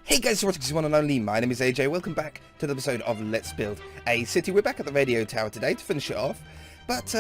Hey guys, it's one and only. My name is AJ. Welcome back to the episode of Let's Build a City. We're back at the radio tower today to finish it off. But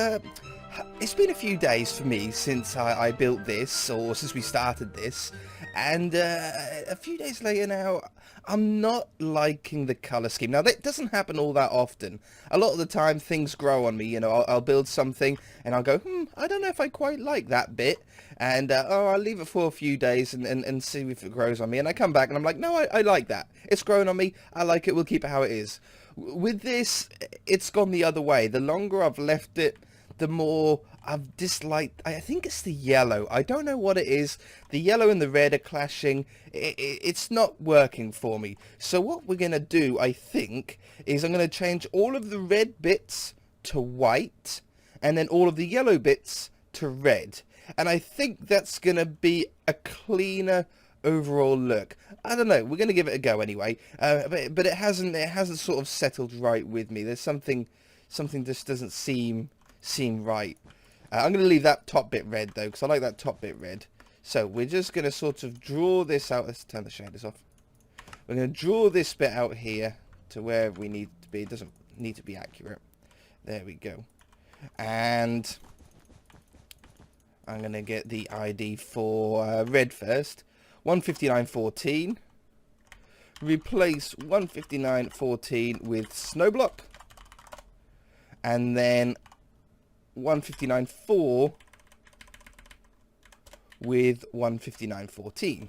it's been a few days for me since I built this, or since we started this. And a few days later now, I'm not liking the colour scheme. Now, that doesn't happen all that often. A lot of the time, things grow on me. You know, I'll build something and I'll go, I don't know if I quite like that bit. And, I'll leave it for a few days and see if it grows on me. And I come back and I'm like, no, I like that. It's grown on me. I like it. We'll keep it how it is. With this, it's gone the other way. The longer I've left it, the more I've disliked. I think it's the yellow. I don't know what it is. The yellow and the red are clashing. It's not working for me. So what we're going to do, I think, is I'm going to change all of the red bits to white and then all of the yellow bits to red. And I think that's going to be a cleaner overall look. I don't know. We're going to give it a go anyway. But it hasn't sort of settled right with me. There's something just doesn't seem right. I'm going to leave that top bit red though, because I like that top bit red. So we're just going to sort of draw this out. Let's turn the shaders off. We're going to draw this bit out here to where we need to be. It doesn't need to be accurate. There we go. And I'm going to get the ID for red first. 15914. Replace 15914 with Snowblock. And then 159.4 with 159.14.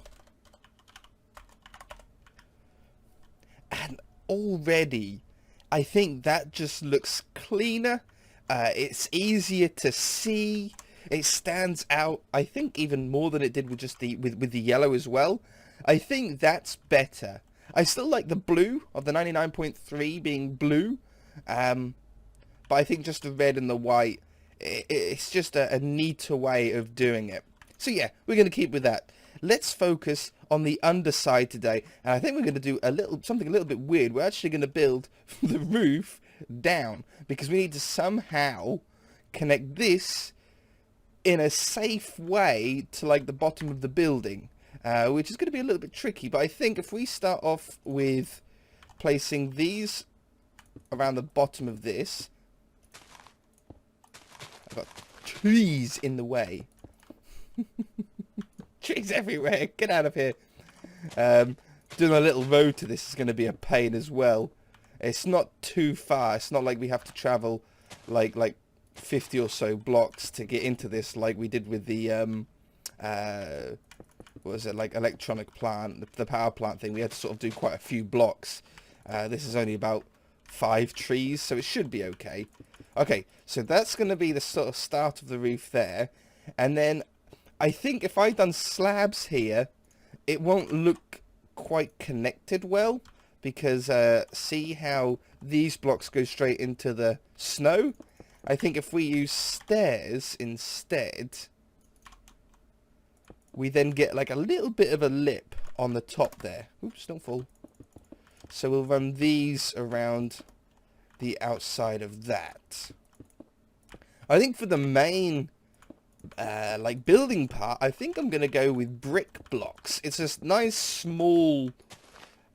And already, I think that just looks cleaner. It's easier to see. It stands out, I think, even more than it did with just with the yellow as well. I think that's better. I still like the blue of the 99.3 being blue. But I think just the red and the white, it's just a neater way of doing it. So yeah, we're going to keep with that. Let's focus on the underside today. And I think we're going to do something a little bit weird. We're actually going to build the roof down, because we need to somehow connect this in a safe way to like the bottom of the building, which is going to be a little bit tricky. But I think if we start off with placing these around the bottom of this, I've got trees in the way. Trees everywhere. Get out of here. Doing a little road to this is going to be a pain as well. It's not too far. It's not like we have to travel like 50 or so blocks to get into this, like we did with the what was it, like electronic plant, the power plant thing. We had to sort of do quite a few blocks. This is only about 5 trees, so it should be okay. Okay, so that's going to be the sort of start of the roof there. And then I think if I'd done slabs here, it won't look quite connected well, because see how these blocks go straight into the snow? I think if we use stairs instead, we then get like a little bit of a lip on the top there. Oops, don't fall. So we'll run these around the outside of that. I think for the main like building part, I think I'm going to go with brick blocks. It's a nice small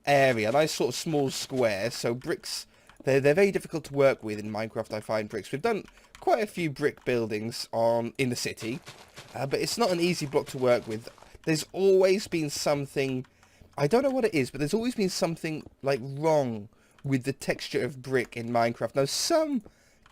area, a nice sort of small square. So bricks, they're very difficult to work with in Minecraft, I find bricks. We've done quite a few brick buildings in the city, but it's not an easy block to work with. There's always been something, I don't know what it is, but there's always been something like wrong with the texture of brick in Minecraft. Now, some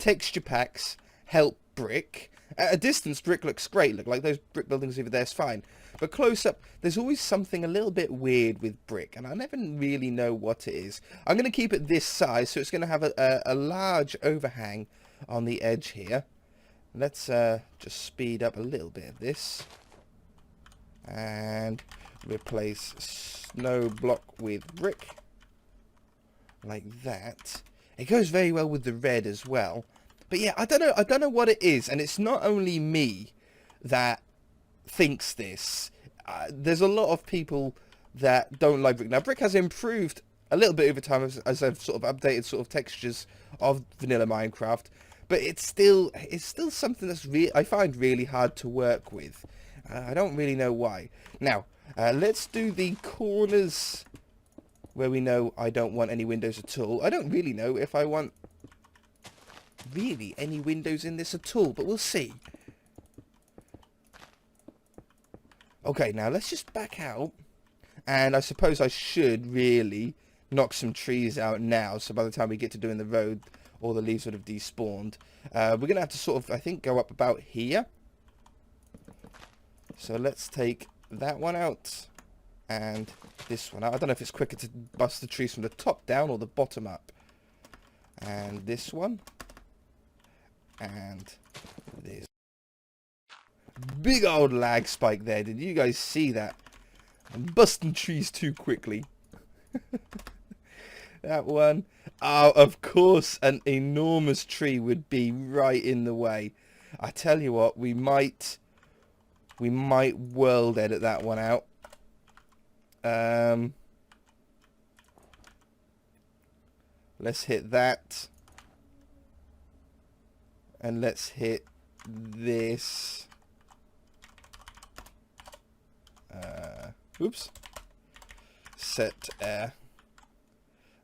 texture packs help brick. At a distance, brick looks great. Look, like those brick buildings over there is fine. But close up, there's always something a little bit weird with brick, and I never really know what it is. I'm going to keep it this size, so it's going to have a large overhang on the edge here. Let's just speed up a little bit of this. And replace snow block with brick. Like that. It goes very well with the red as well. But yeah, I don't know what it is, and it's not only me that thinks this. There's a lot of people that don't like brick. Now, brick has improved a little bit over time as I've sort of updated sort of textures of vanilla Minecraft, but it's still something that's I find really hard to work with. I don't really know why. Now, let's do the corners where we know I don't want any windows at all. I don't really know if I want really any windows in this at all, but we'll see. Okay, now let's just back out, and I suppose I should really knock some trees out now, so by the time we get to doing the road, all the leaves would have despawned. We're going to have to sort of, I think, go up about here. So let's take that one out, and this one out. I don't know if it's quicker to bust the trees from the top down or the bottom up. And this one. And this. Big old lag spike there. Did you guys see that? I'm busting trees too quickly. That one. Oh, of course, an enormous tree would be right in the way. I tell you what, we might world edit that one out. Let's hit that. And let's hit this. Oops. Set air.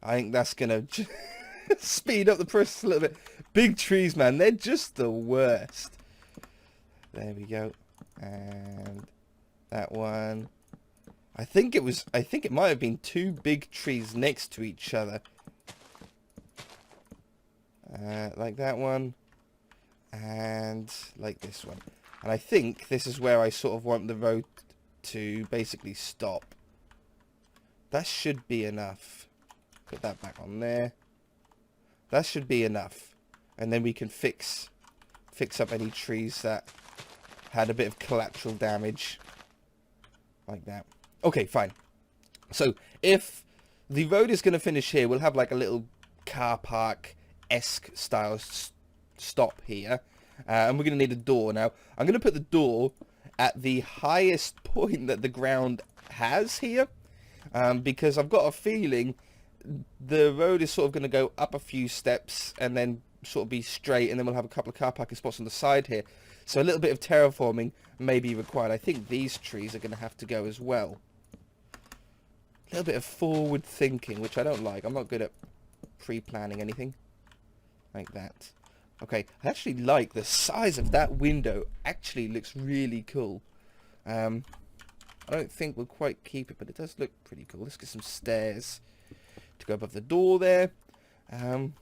I think that's going to speed up the process a little bit. Big trees, man. They're just the worst. There we go. And that one. I think it might have been two big trees next to each other. Like that one. And like this one. And I think this is where I sort of want the road to basically stop. That should be enough. Put that back on there. That should be enough. And then we can fix up any trees that had a bit of collateral damage. Like that. Okay, fine. So, if the road is going to finish here, we'll have like a little car park-esque style stop here. And we're going to need a door. Now, I'm going to put the door at the highest point that the ground has here. Because I've got a feeling the road is sort of going to go up a few steps and then sort of be straight, and then we'll have a couple of car parking spots on the side here. So a little bit of terraforming may be required. I think these trees are going to have to go as well. A little bit of forward thinking, which I don't like. I'm not good at pre-planning anything. Like that. Okay, I actually like the size of that window. Actually looks really cool. I don't think we'll quite keep it, but it does look pretty cool. Let's get some stairs to go above the door there. Man,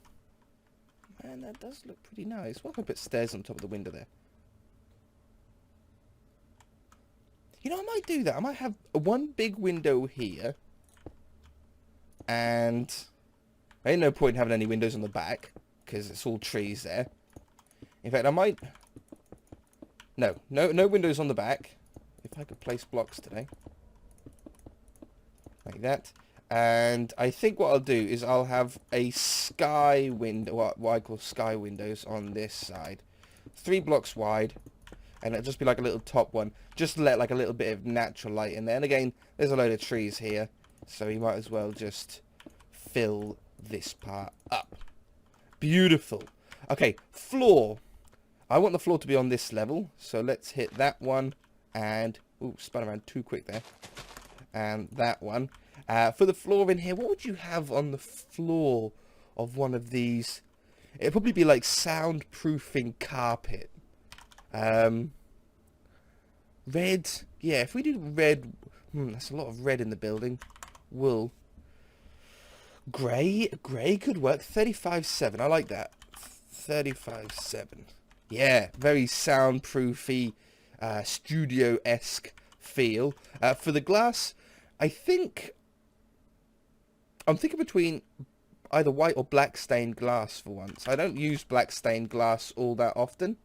that does look pretty nice. Why don't I put stairs on top of the window there? You know, I might do that. I might have one big window here. And there ain't no point in having any windows on the back, because it's all trees there. In fact, I might... No windows on the back. If I could place blocks today. Like that. And I think what I'll do is I'll have a sky window, what I call sky windows on this side. 3 blocks wide. And it'll just be like a little top one. Just to let like a little bit of natural light in there. And again, there's a load of trees here. So you might as well just fill this part up. Beautiful. Okay, floor. I want the floor to be on this level. So let's hit that one. And, ooh, spun around too quick there. And that one. For the floor in here, what would you have on the floor of one of these? It'd probably be like soundproofing carpet. Red. Yeah, if we do red... that's a lot of red in the building. Wool. Grey. Grey could work. 35.7. I like that. 35.7. Yeah, very soundproofy, studio-esque feel. For the glass, I'm thinking between either white or black stained glass for once. I don't use black stained glass all that often.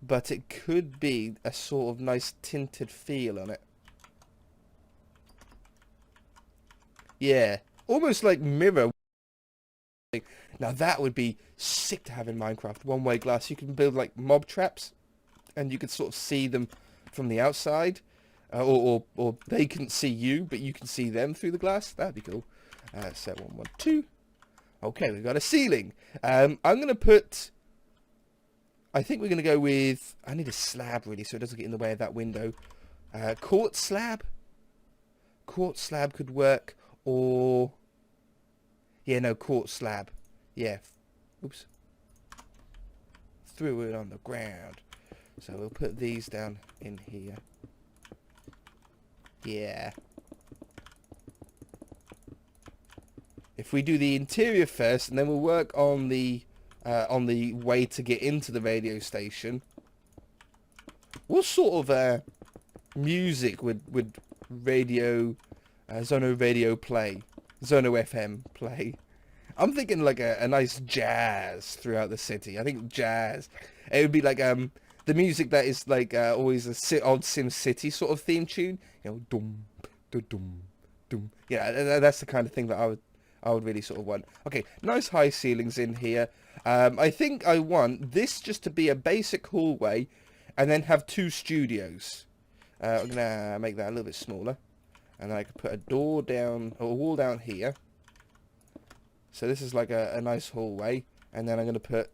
But it could be a sort of nice tinted feel on it. Yeah, almost like mirror. Now that would be sick to have in Minecraft. One-way glass. You can build like mob traps, and you could sort of see them from the outside, or they couldn't see you, but you can see them through the glass. That'd be cool. Set 1, 1, 2. Okay, we've got a ceiling. I'm gonna put. I think we're gonna go with. I need a slab really, so it doesn't get in the way of that window. Quartz slab. quartz slab could work, or... Yeah, no, quartz slab. Yeah. Oops. Threw it on the ground. So we'll put these down in here. Yeah. If we do the interior first, and then we'll work on the way to get into the radio station. What sort of music would radio Zono radio play? Zono FM play? I'm thinking like a nice jazz throughout the city. I think jazz. It would be like the music that is like always a old Sim City sort of theme tune. You know, dum, dum, dum, dum. Yeah, that's the kind of thing that I would really sort of want. Okay, nice high ceilings in here. I think I want this just to be a basic hallway, and then have 2 studios. I'm gonna make that a little bit smaller, and then I could put a door down or a wall down here. So this is like a nice hallway, and then I'm going to put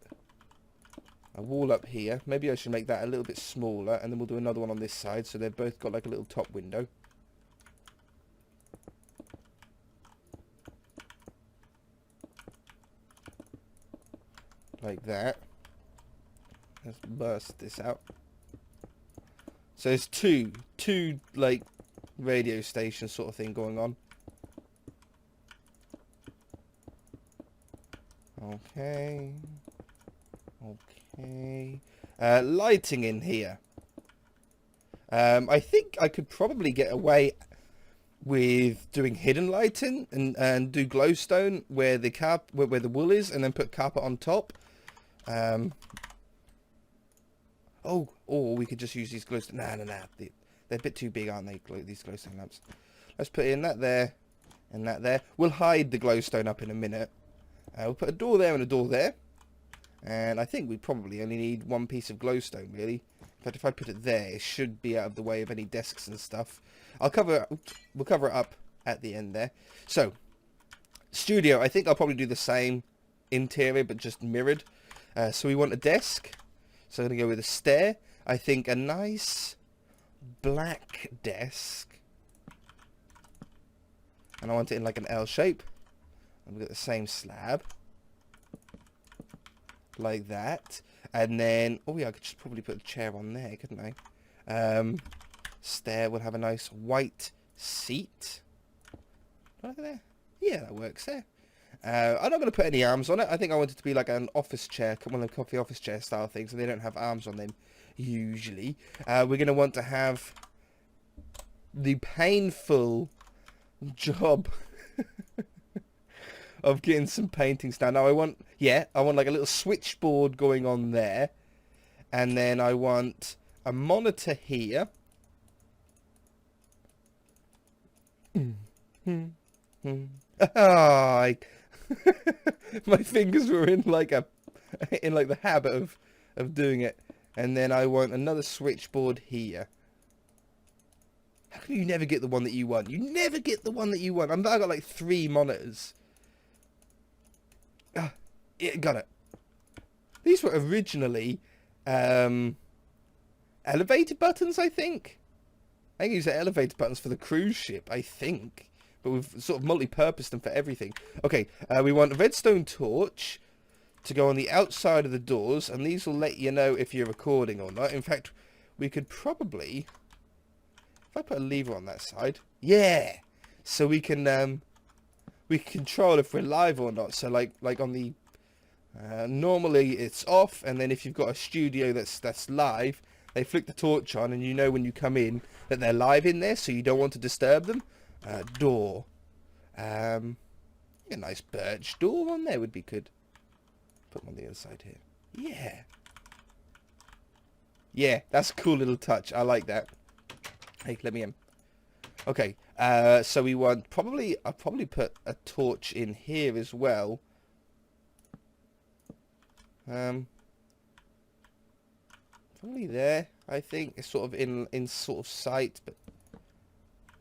a wall up here. Maybe I should make that a little bit smaller, and then we'll do another one on this side, so they've both got like a little top window. Like that. Let's burst this out. So there's two like radio station sort of thing going on. Okay. Okay. Lighting in here. I think I could probably get away with doing hidden lighting and do glowstone where the where the wool is, and then put carpet on top. Or we could just use these glowstone. Nah. They're a bit too big, aren't they? These glowstone lamps. Let's put in that there and that there. We'll hide the glowstone up in a minute. We'll put a door there and a door there. And I think we probably only need 1 piece of glowstone, really. In fact, if I put it there, it should be out of the way of any desks and stuff. We'll cover it up at the end there. So, studio, I think I'll probably do the same interior, but just mirrored. So we want a desk. So I'm going to go with a stair. I think a nice black desk. And I want it in like an L shape. We've got the same slab. Like that. And then, oh yeah, I could just probably put a chair on there, couldn't I? Stair will have a nice white seat. Look at there. Yeah, that works there. I'm not going to put any arms on it. I think I want it to be like an office chair, one of the coffee office chair style things, and they don't have arms on them usually. We're going to want to have the painful job of getting some paintings down. Now I want like a little switchboard going on there, and then I want a monitor here. My fingers were in like the habit of doing it. And then I want another switchboard here. How come you never get the one that you want? You never get the one that you want. I've got like 3 monitors. Yeah, got it. These were originally elevator buttons, I think. I think these are elevator buttons for the cruise ship, I think. But we've sort of multi-purposed them for everything. Okay, we want a redstone torch to go on the outside of the doors, and these will let you know if you're recording or not. In fact, we could probably, if I put a lever on that side, yeah, so we can control if we're live or not. So like on the normally it's off, and then if you've got a studio that's live, they flick the torch on, and you know when you come in that they're live in there, so you don't want to disturb them. Door, a nice birch door on there would be good. Put them on the inside here. Yeah, that's a cool little touch. I like that. Hey, let me in. Okay, so we want I'll probably put a torch in here as well. Probably there. I think it's sort of in sort of sight, but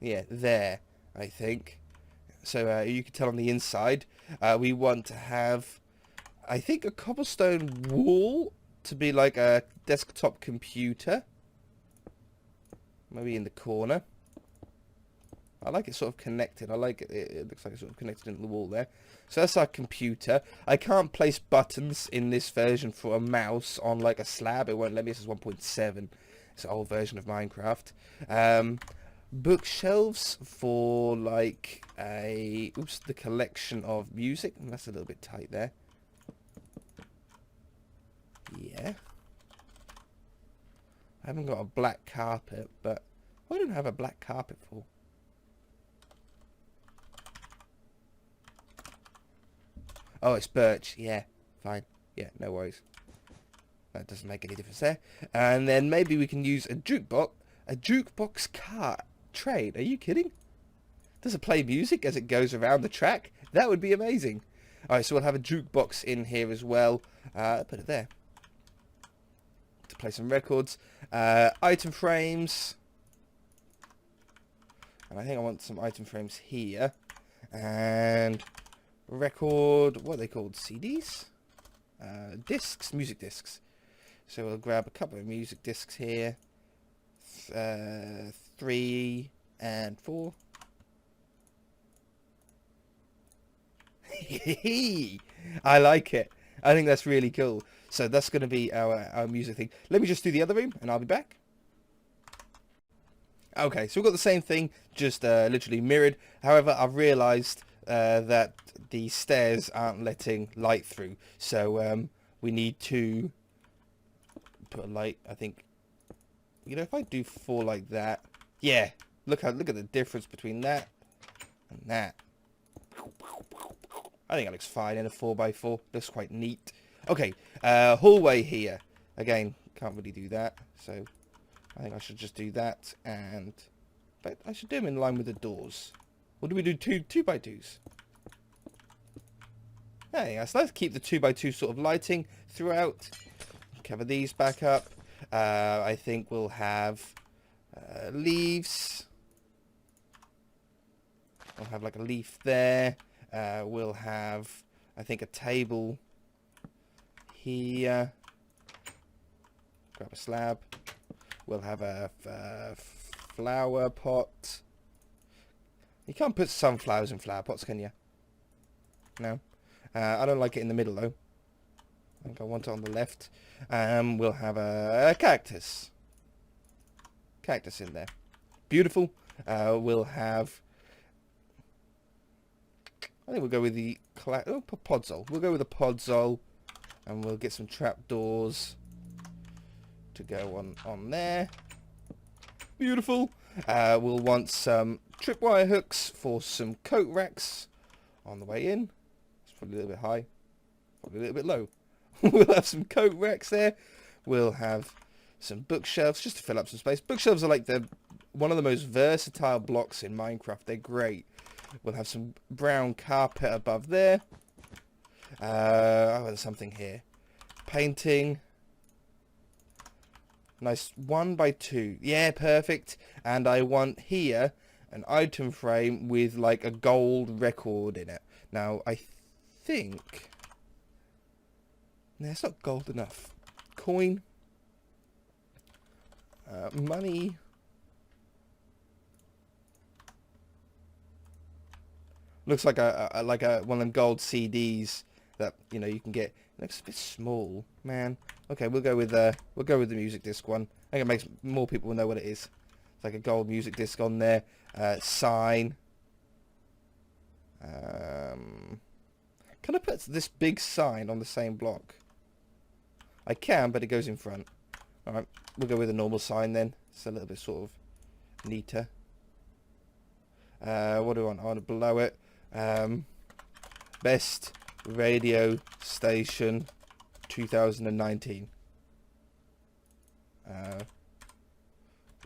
yeah, there. I think. So you can tell on the inside, we want to have, I think, a cobblestone wall to be like a desktop computer. Maybe in the corner. I like it sort of connected. I like it. It looks like it's sort of connected into the wall there. So that's our computer. I can't place buttons in this version for a mouse on like a slab. It won't let me. This is 1.7. It's an old version of Minecraft. Bookshelves for like the collection of music. That's a little bit tight there. Yeah. I haven't got a black carpet, but what do I have a black carpet for? Oh, it's birch. Yeah, fine. Yeah, no worries. That doesn't make any difference there. And then maybe we can use a jukebox. A jukebox car train. Are you kidding? Does it play music as it goes around the track? That would be amazing. Alright, so we'll have a jukebox in here as well. Put it there. To play some records. Item frames. And I think I want some item frames here. And record, what are they called? CDs? Discs, music discs. So we'll grab a couple of music discs here. 3 and 4. I like it. I think that's really cool. So that's going to be our music thing. Let me just do the other room and I'll be back. Okay, so we've got the same thing, just literally mirrored. However, I've realised that the stairs aren't letting light through. So we need to put a light, I think. You know, if I do 4 like that. Yeah, look at the difference between that and that. I think it looks fine in a 4x4. Looks quite neat. Okay, hallway here. Again, can't really do that. So I think I should just do that. And but I should do them in line with the doors. Or do we do 2x2s? Hey, so let's keep the 2x2 sort of lighting throughout. Cover these back up. I think we'll have leaves. We'll have like a leaf there. We'll have, I think, a table here. Grab a slab. We'll have a flower pot. You can't put sunflowers in flower pots, can you? No. I don't like it in the middle, though. I think I want it on the left. We'll have a cactus. Cactus in there. Beautiful. We'll have... I think we'll go with the podzol. We'll go with the podzol. And we'll get some trapdoors to go on there. Beautiful. We'll want some tripwire hooks for some coat racks on the way in. It's probably a little bit high. Probably a little bit low. We'll have some coat racks there. We'll have some bookshelves just to fill up some space. Bookshelves are like one of the most versatile blocks in Minecraft. They're great. We'll have some brown carpet above there. Oh, there's something here. Painting. Nice 1x2. Yeah, perfect. And I want here an item frame with like a gold record in it. Now, I think... No, it's not gold enough. Coin. Money. Looks like one of them gold CDs that you can get. It looks a bit small, man. Okay, we'll go with the music disc one. I think it makes more people know what it is. It's like a gold music disc on there. Sign. Can I put this big sign on the same block? I can, but it goes in front. Alright, we'll go with a normal sign then. It's a little bit sort of neater. What do I want? I want to below it. Best radio station 2019.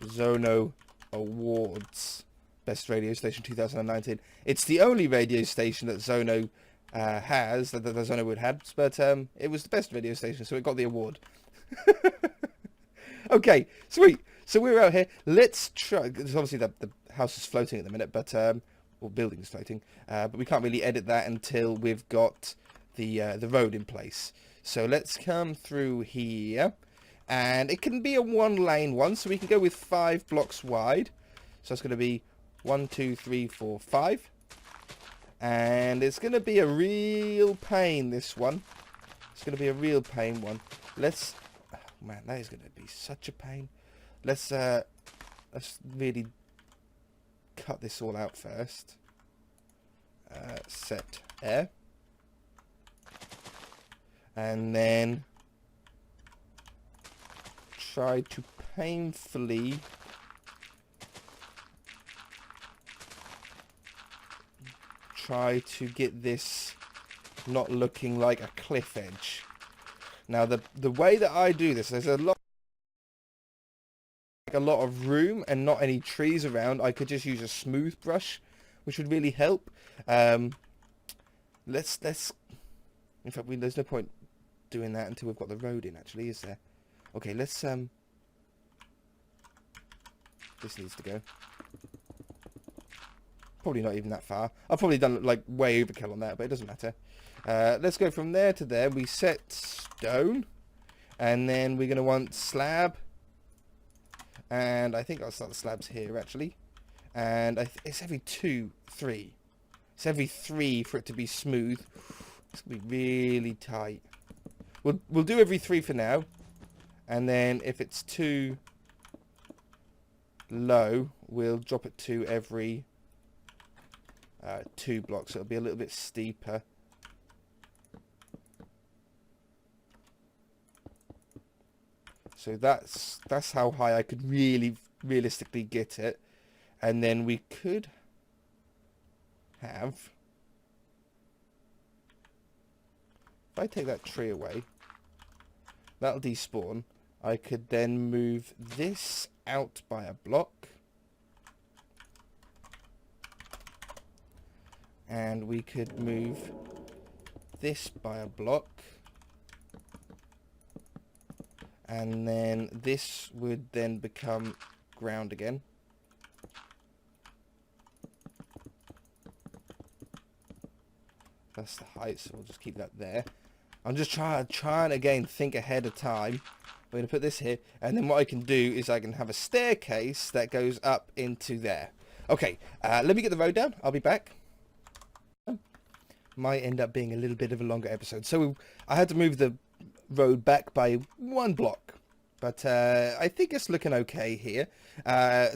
Zono Awards. Best radio station 2019. It's the only radio station that Zono has, that Zono would have, but it was the best radio station, so it got the award. Okay, sweet. So we're out here. Let's try... Obviously, the house is floating at the minute, but... or building is floating. But we can't really edit that until we've got the road in place. So let's come through here. And it can be a 1-lane one, so we can go with 5 blocks wide. So it's going to be 1, 2, 3, 4, 5. And it's going to be a real pain, this one. It's going to be a real pain one. Let's... Oh, man, that is going to be such a pain. Let's really cut this all out first. Set air. And then try to painfully try to get this not looking like a cliff edge. Now the way that I do this, there's a lot of room and not any trees around. I could just use a smooth brush, which would really help. Let's in fact, there's no point doing that until we've got the road in, actually, is there? Okay, let's this needs to go. Probably not even that far. I've probably done like way overkill on that, but it doesn't matter. Let's go from there to there. We set stone, and then we're going to want slab. And I think I'll start the slabs here, actually. And it's every 2, 3. It's every 3 for it to be smooth. It's going to be really tight. We'll do every 3 for now. And then if it's too low, we'll drop it to every 2 blocks. It'll be a little bit steeper. So that's how high I could realistically get it. And then we could have, if I take that tree away, that'll despawn. I could then move this out by a block. And we could move this by a block. And then this would then become ground again. That's the height, so we'll just keep that there. I'm just trying again, think ahead of time. We're going to put this here, and then what I can do is I can have a staircase that goes up into there. Okay, let me get the road down. I'll be back. Might end up being a little bit of a longer episode. So I had to move the road back by 1 block. But I think it's looking okay here.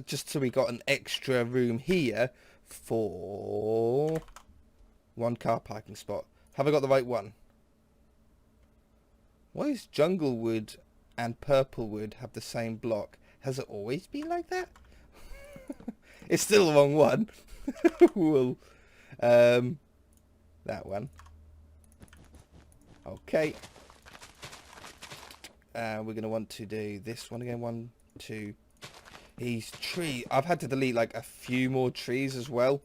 Just so we got an extra room here for 1 car parking spot. Have I got the right one? Why is jungle wood and purple wood have the same block? Has it always been like that? It's still the wrong one. Well, that one. Okay. We're going to want to do this one again. 1, 2. These trees. I've had to delete like a few more trees as well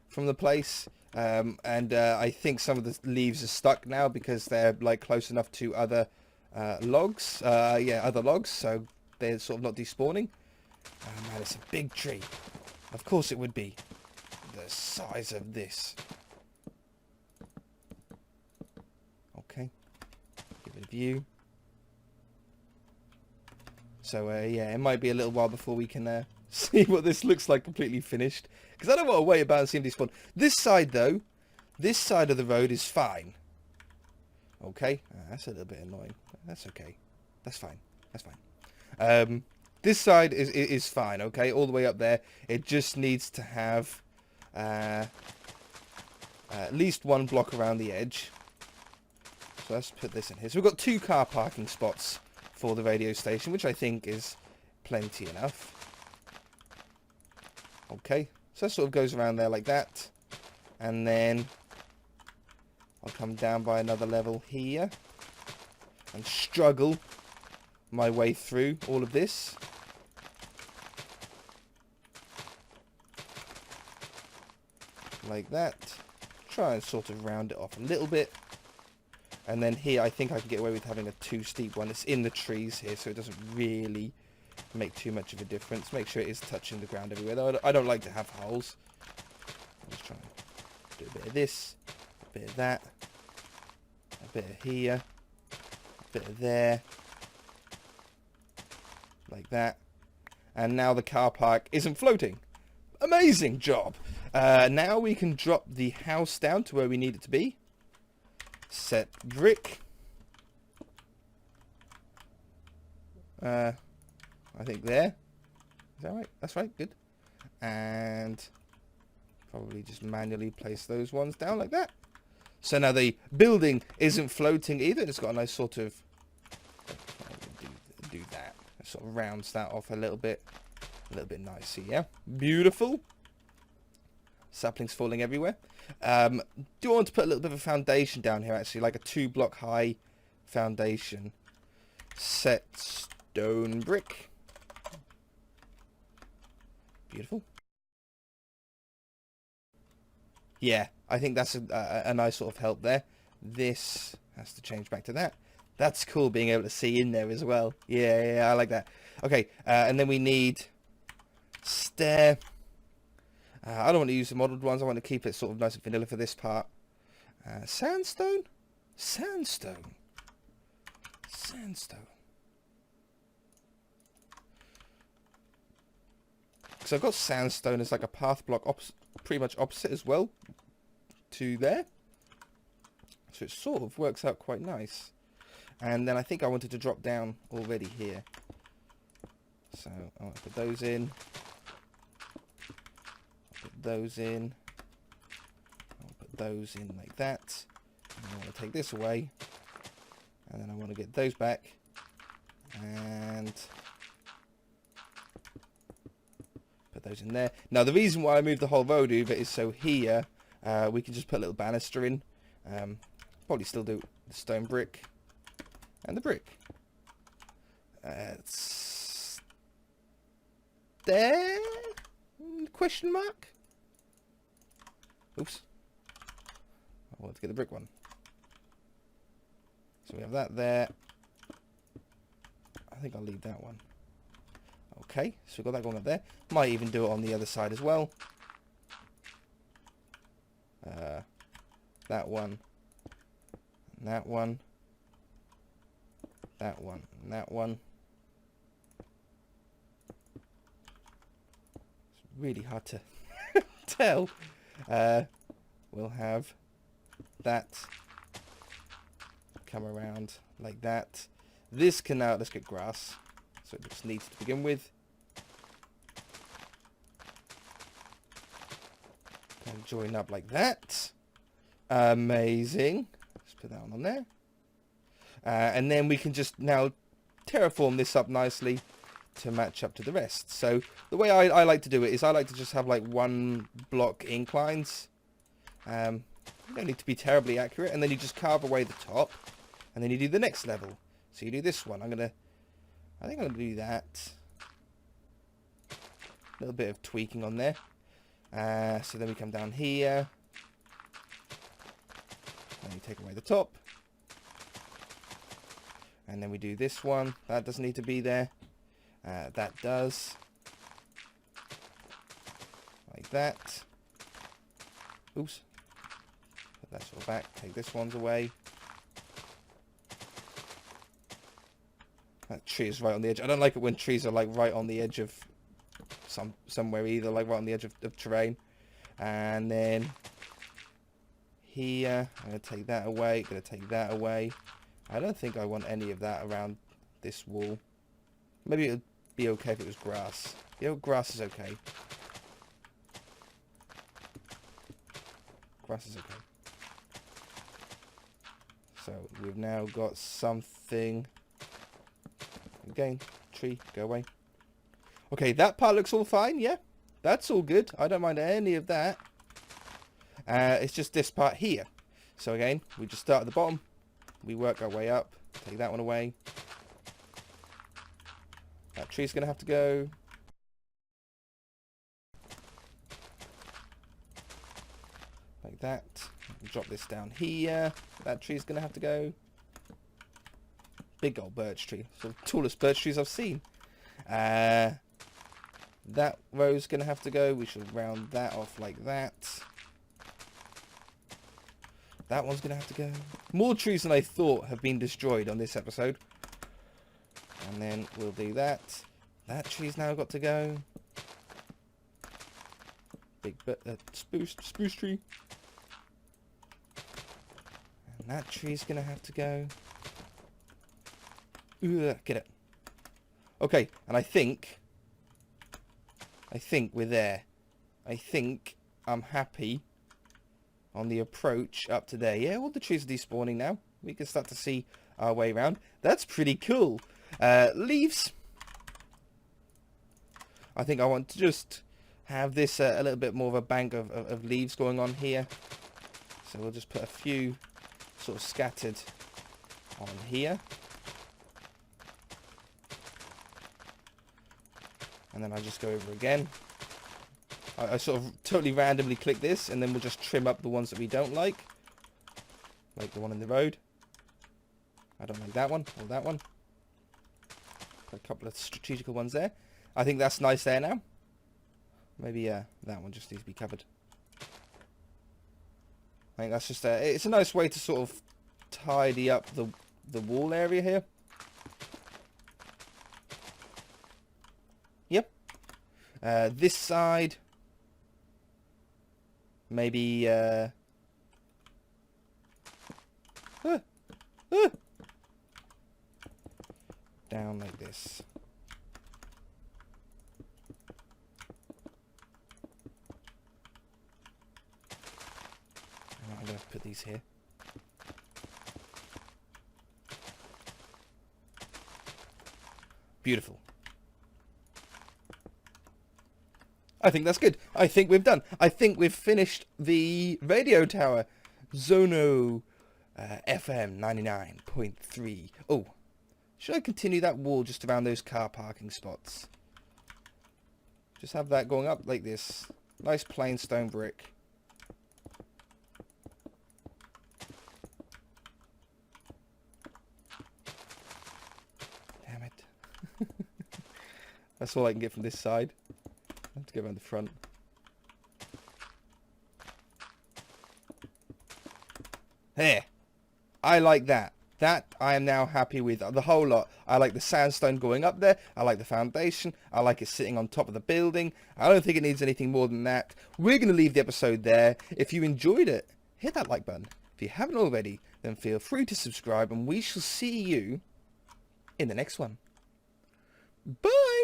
from the place. And I think some of the leaves are stuck now because they're like close enough to other logs. Yeah, other logs. So they're sort of not despawning. Oh man, it's a big tree. Of course it would be. The size of this. Okay. Give it a view. So, yeah, it might be a little while before we can see what this looks like completely finished. Because I don't want to wait about and see him despawn. This side, though, this side of the road is fine. Okay? That's a little bit annoying. That's okay. That's fine. That's fine. This side is fine, okay? All the way up there. It just needs to have at least 1 block around the edge. So let's put this in here. So we've got 2 car parking spots for the radio station, which I think is plenty enough. Okay, so that sort of goes around there like that. And then I'll come down by another level here and struggle my way through all of this. Like that. Try and sort of round it off a little bit. And then here, I think I can get away with having a too steep one. It's in the trees here, so it doesn't really make too much of a difference. Make sure it is touching the ground everywhere. Though I don't like to have holes. I'll just try and do a bit of this, a bit of that, a bit of here, a bit of there, like that. And now the car park isn't floating. Amazing job. Now we can drop the house down to where we need it to be. Set brick. I think there. Is that right? That's right. Good. And probably just manually place those ones down like that. So now the building isn't floating either. It's got a nice sort of... do that. It sort of rounds that off a little bit. A little bit nicer, yeah? Beautiful. Saplings falling everywhere. Do want to put a little bit of a foundation down here, actually, like a 2-block high foundation. Set stone brick. Beautiful. Yeah, I think that's a nice sort of help there. This has to change back to that. That's cool being able to see in there as well. Yeah, I like that. Okay, and then we need stair. I don't want to use the modelled ones. I want to keep it sort of nice and vanilla for this part. Sandstone? Sandstone. Sandstone. So I've got sandstone as like a path block pretty much opposite as well to there. So it sort of works out quite nice. And then I think I wanted to drop down already here. So I'll put those in. Put those in. I'll put those in like that. And I want to take this away. And then I want to get those back. And put those in there. Now the reason why I moved the whole road over is so here we can just put a little banister in. Probably still do the stone brick and the brick. There? Question mark? Oops. I wanted to get the brick one. So we have that there. I think I'll leave that one. Okay, so we've got that going up there. Might even do it on the other side as well. That one. And that one. That one. And that one. It's really hard to tell. We'll have that come around like that. This can now, let's get grass. So it looks neat to begin with. And join up like that. Amazing. Let's put that one on there. And then we can just now terraform this up nicely to match up to the rest. So the way I like to do it is I like to just have like 1 block inclines. You don't need to be terribly accurate. And then you just carve away the top. And then you do the next level. So you do this one. I think I'm going to do that. A little bit of tweaking on there. So then we come down here. And you take away the top. And then we do this one. That doesn't need to be there. That does. Like that. Oops. Put that sort of back. Take this one's away. That tree is right on the edge. I don't like it when trees are like right on the edge of somewhere either, like right on the edge of terrain. And then here, I'm going to take that away. Going to take that away. I don't think I want any of that around this wall. Maybe it would be okay if it was grass. You know, grass is okay. Grass is okay. So we've now got something. Again, tree, go away. Okay, that part looks all fine, yeah? That's all good. I don't mind any of that. It's just this part here. So again, we just start at the bottom. We work our way up. Take that one away. That tree's going to have to go. Like that. Drop this down here. That tree's going to have to go. Big old birch tree. Sort of tallest birch trees I've seen. That row's going to have to go. We should round that off like that. That one's going to have to go. More trees than I thought have been destroyed on this episode. And then we'll do that. That tree's now got to go. Big spruce tree. And that tree's gonna have to go. Ugh, get it. Okay, and I think we're there. I think I'm happy on the approach up to there. Yeah, all the trees are despawning now. We can start to see our way around. That's pretty cool. Leaves. I think I want to just have this a little bit more of a bank of leaves going on here. So we'll just put a few sort of scattered on here. And then I just go over again. I sort of totally randomly click this, and then we'll just trim up the ones that we don't like. Like the one in the road. I don't like that one, or that one. Put a couple of strategical ones there. I think that's nice there now. Maybe that one just needs to be covered. I think that's just it's a nice way to sort of tidy up the wall area here. Yep. This side, maybe down like this. I'm going to put these here. Beautiful. I think that's good. I think we've done. I think we've finished the radio tower. Zono FM 99.3. Oh, should I continue that wall just around those car parking spots? Just have that going up like this. Nice plain stone brick. Damn it. That's all I can get from this side. I have to go around the front. There. I like that. That I am now happy with the whole lot. I like the sandstone going up there. I like the foundation. I like it sitting on top of the building. I don't think it needs anything more than that. We're going to leave the episode there. If you enjoyed it, hit that like button. If you haven't already, then feel free to subscribe, and we shall see you in the next one. Bye!